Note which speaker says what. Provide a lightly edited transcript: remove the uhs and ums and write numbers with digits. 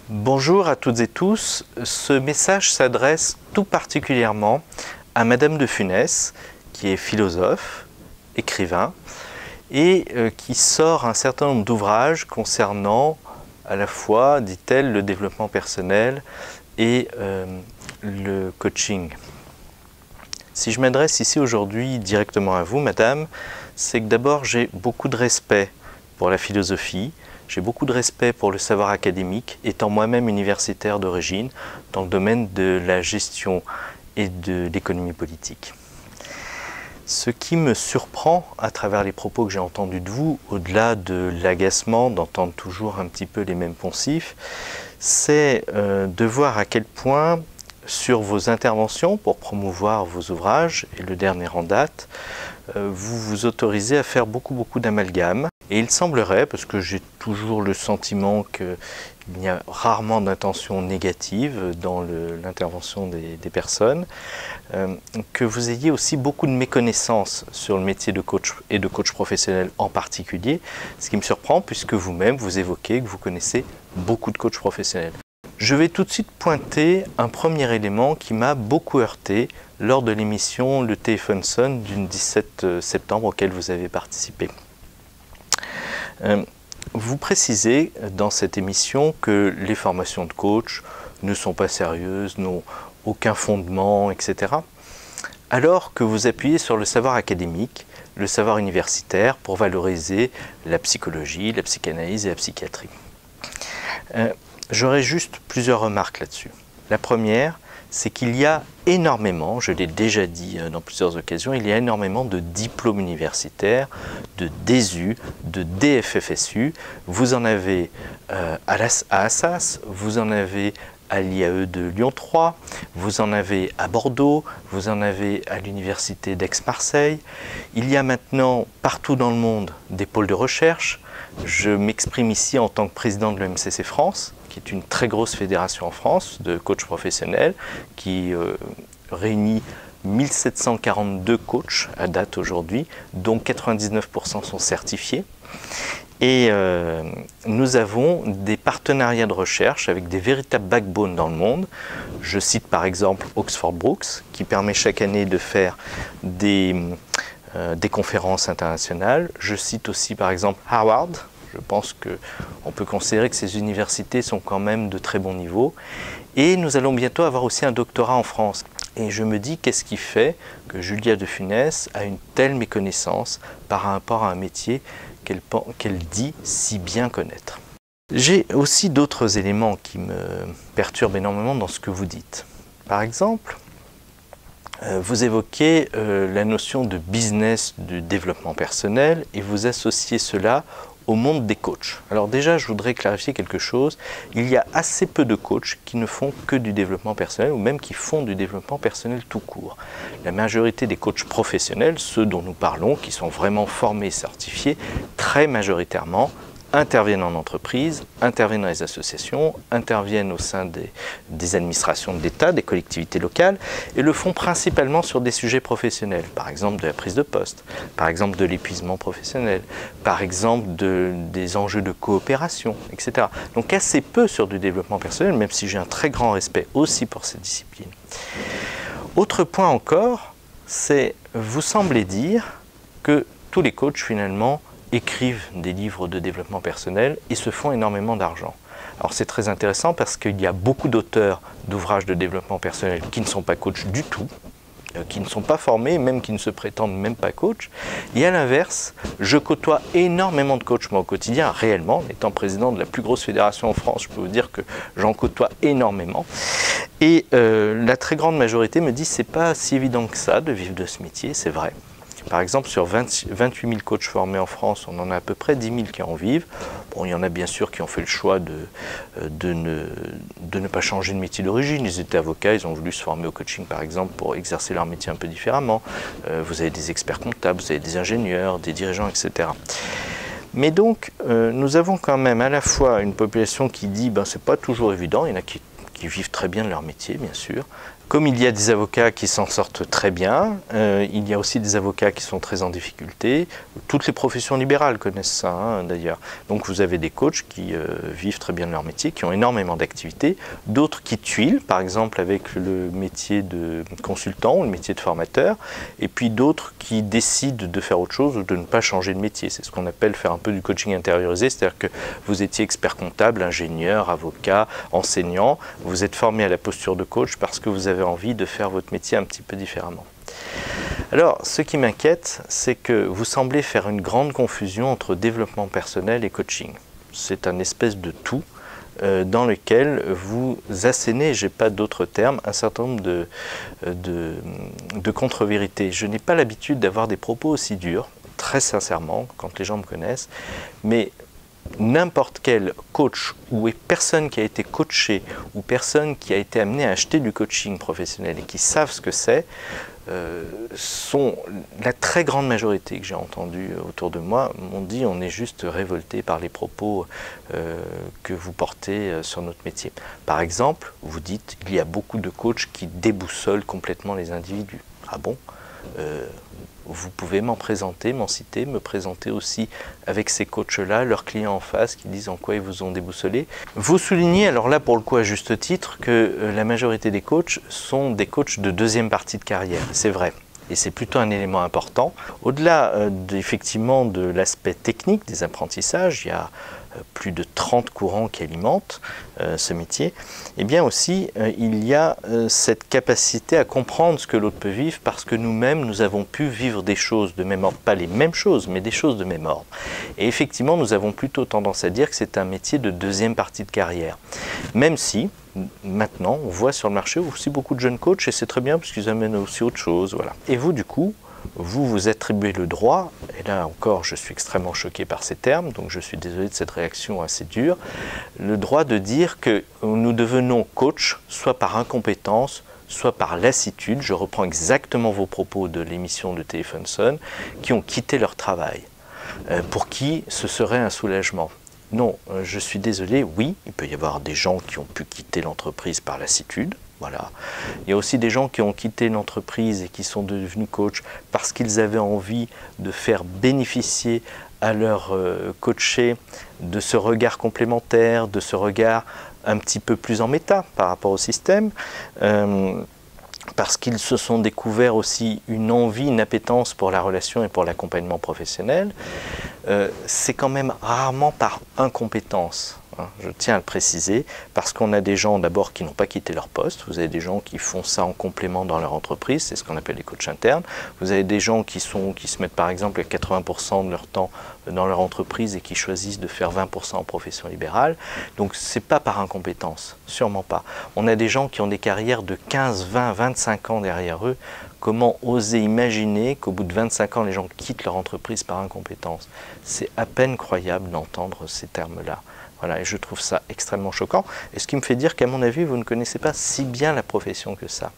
Speaker 1: Bonjour à toutes et tous, ce message s'adresse tout particulièrement à Madame de Funès, qui est philosophe, écrivain, et qui sort un certain nombre d'ouvrages concernant à la fois, dit-elle, le développement personnel et le coaching. Si je m'adresse ici aujourd'hui directement à vous, Madame, c'est que d'abord j'ai beaucoup de respect pour la philosophie. J'ai beaucoup de respect pour le savoir académique, étant moi-même universitaire d'origine dans le domaine de la gestion et de l'économie politique. Ce qui me surprend à travers les propos que j'ai entendus de vous, au-delà de l'agacement d'entendre toujours un petit peu les mêmes poncifs, c'est de voir à quel point sur vos interventions pour promouvoir vos ouvrages, et le dernier en date, vous vous autorisez à faire beaucoup d'amalgames. Et il semblerait, parce que j'ai toujours le sentiment qu'il y a rarement d'intention négative dans l'intervention des personnes, que vous ayez aussi beaucoup de méconnaissances sur le métier de coach et de coach professionnel en particulier, ce qui me surprend puisque vous-même vous évoquez que vous connaissez beaucoup de coachs professionnels. Je vais tout de suite pointer un premier élément qui m'a beaucoup heurté lors de l'émission Le Téléphone sonne du 17 septembre auquel vous avez participé. Vous précisez dans cette émission que les formations de coach ne sont pas sérieuses, n'ont aucun fondement, etc. Alors que vous appuyez sur le savoir académique, le savoir universitaire pour valoriser la psychologie, la psychanalyse et la psychiatrie. J'aurais juste plusieurs remarques là-dessus. La première, c'est qu'il y a énormément, je l'ai déjà dit dans plusieurs occasions, il y a énormément de diplômes universitaires, de DESU, de DFFSU. Vous en avez à Assas, vous en avez à l'IAE de Lyon 3, vous en avez à Bordeaux, vous en avez à l'université d'Aix-Marseille. Il y a maintenant partout dans le monde des pôles de recherche. Je m'exprime ici en tant que président de l'EMCC France, qui est une très grosse fédération en France de coachs professionnels, qui réunit 1742 coachs à date aujourd'hui, dont 99% sont certifiés. Et nous avons des partenariats de recherche avec des véritables backbones dans le monde. Je cite par exemple Oxford Brookes, qui permet chaque année de faire des conférences internationales. Je cite aussi par exemple Harvard. Je pense qu'on peut considérer que ces universités sont quand même de très bon niveau. Et nous allons bientôt avoir aussi un doctorat en France. Et je me dis, qu'est-ce qui fait que Julia de Funès a une telle méconnaissance par rapport à un métier qu'elle dit si bien connaître. J'ai aussi d'autres éléments qui me perturbent énormément dans ce que vous dites. Par exemple, vous évoquez la notion de business du développement personnel et vous associez cela au monde des coachs. Alors déjà, je voudrais clarifier quelque chose. Il y a assez peu de coachs qui ne font que du développement personnel ou même qui font du développement personnel tout court. La majorité des coachs professionnels, ceux dont nous parlons, qui sont vraiment formés et certifiés, très majoritairement interviennent en entreprise, interviennent dans les associations, interviennent au sein des administrations de l'État, des collectivités locales, et le font principalement sur des sujets professionnels, par exemple de la prise de poste, par exemple de l'épuisement professionnel, par exemple des enjeux de coopération, etc. Donc assez peu sur du développement personnel, même si j'ai un très grand respect aussi pour cette discipline. Autre point encore, c'est vous semblez dire que tous les coachs finalement écrivent des livres de développement personnel et se font énormément d'argent. Alors c'est très intéressant parce qu'il y a beaucoup d'auteurs d'ouvrages de développement personnel qui ne sont pas coachs du tout, qui ne sont pas formés, même qui ne se prétendent même pas coach. Et à l'inverse, je côtoie énormément de coachs moi au quotidien, réellement, étant président de la plus grosse fédération en France, je peux vous dire que j'en côtoie énormément. Et la très grande majorité me dit c'est pas si évident que ça de vivre de ce métier, c'est vrai. Par exemple, sur 28 000 coachs formés en France, on en a à peu près 10 000 qui en vivent. Bon, il y en a bien sûr qui ont fait le choix de ne pas changer de métier d'origine. Ils étaient avocats, ils ont voulu se former au coaching par exemple pour exercer leur métier un peu différemment. Vous avez des experts comptables, vous avez des ingénieurs, des dirigeants, etc. Mais donc, nous avons quand même à la fois une population qui dit ben, c'est pas toujours évident, il y en a qui vivent très bien de leur métier, bien sûr. Comme il y a des avocats qui s'en sortent très bien, il y a aussi des avocats qui sont très en difficulté. Toutes les professions libérales connaissent ça, hein, d'ailleurs. Donc vous avez des coachs qui vivent très bien de leur métier, qui ont énormément d'activités, d'autres qui tuilent, par exemple avec le métier de consultant ou le métier de formateur, et puis d'autres qui décident de faire autre chose ou de ne pas changer de métier. C'est ce qu'on appelle faire un peu du coaching intériorisé, c'est-à-dire que vous étiez expert comptable, ingénieur, avocat, enseignant, vous êtes formé à la posture de coach parce que vous avez envie de faire votre métier un petit peu différemment. Alors, ce qui m'inquiète, c'est que vous semblez faire une grande confusion entre développement personnel et coaching. C'est un espèce de tout dans lequel vous assénez, je n'ai pas d'autres termes, un certain nombre de contre-vérités. Je n'ai pas l'habitude d'avoir des propos aussi durs, très sincèrement, quand les gens me connaissent, mais n'importe quel coach ou personne qui a été coaché ou personne qui a été amené à acheter du coaching professionnel et qui savent ce que c'est, sont la très grande majorité que j'ai entendue autour de moi m'ont dit on est juste révolté par les propos que vous portez sur notre métier. Par exemple, vous dites il y a beaucoup de coachs qui déboussolent complètement les individus. Ah bon? Vous pouvez m'en présenter, m'en citer, me présenter aussi avec ces coachs-là, leurs clients en face qui disent en quoi ils vous ont déboussolé. Vous soulignez, alors là pour le coup à juste titre, que la majorité des coachs sont des coachs de deuxième partie de carrière. C'est vrai. Et c'est plutôt un élément important. Au-delà effectivement de l'aspect technique des apprentissages, il y a plus de 30 courants qui alimentent ce métier, et bien aussi il y a cette capacité à comprendre ce que l'autre peut vivre parce que nous-mêmes nous avons pu vivre des choses de même ordre, pas les mêmes choses, mais des choses de même ordre. Et effectivement nous avons plutôt tendance à dire que c'est un métier de deuxième partie de carrière, même si maintenant on voit sur le marché aussi beaucoup de jeunes coachs et c'est très bien parce qu'ils amènent aussi autre chose. Voilà. Et vous du coup, vous attribuez le droit, et là encore je suis extrêmement choqué par ces termes, donc je suis désolé de cette réaction assez dure, le droit de dire que nous devenons coach soit par incompétence, soit par lassitude, je reprends exactement vos propos de l'émission de Téléphone Sonne, qui ont quitté leur travail, pour qui ce serait un soulagement. Non, je suis désolé, oui, il peut y avoir des gens qui ont pu quitter l'entreprise par lassitude. Voilà. Il y a aussi des gens qui ont quitté l'entreprise et qui sont devenus coachs parce qu'ils avaient envie de faire bénéficier à leurs coachés de ce regard complémentaire, de ce regard un petit peu plus en méta par rapport au système. Parce qu'ils se sont découverts aussi une envie, une appétence pour la relation et pour l'accompagnement professionnel. C'est quand même rarement par incompétence. Je tiens à le préciser, parce qu'on a des gens d'abord qui n'ont pas quitté leur poste, vous avez des gens qui font ça en complément dans leur entreprise, c'est ce qu'on appelle les coachs internes, vous avez des gens qui se mettent par exemple à 80% de leur temps dans leur entreprise et qui choisissent de faire 20% en profession libérale, donc c'est pas par incompétence, sûrement pas. On a des gens qui ont des carrières de 15, 20, 25 ans derrière eux. Comment oser imaginer qu'au bout de 25 ans, les gens quittent leur entreprise par incompétence? C'est à peine croyable d'entendre ces termes-là. Voilà, et je trouve ça extrêmement choquant. Et ce qui me fait dire qu'à mon avis, vous ne connaissez pas si bien la profession que ça.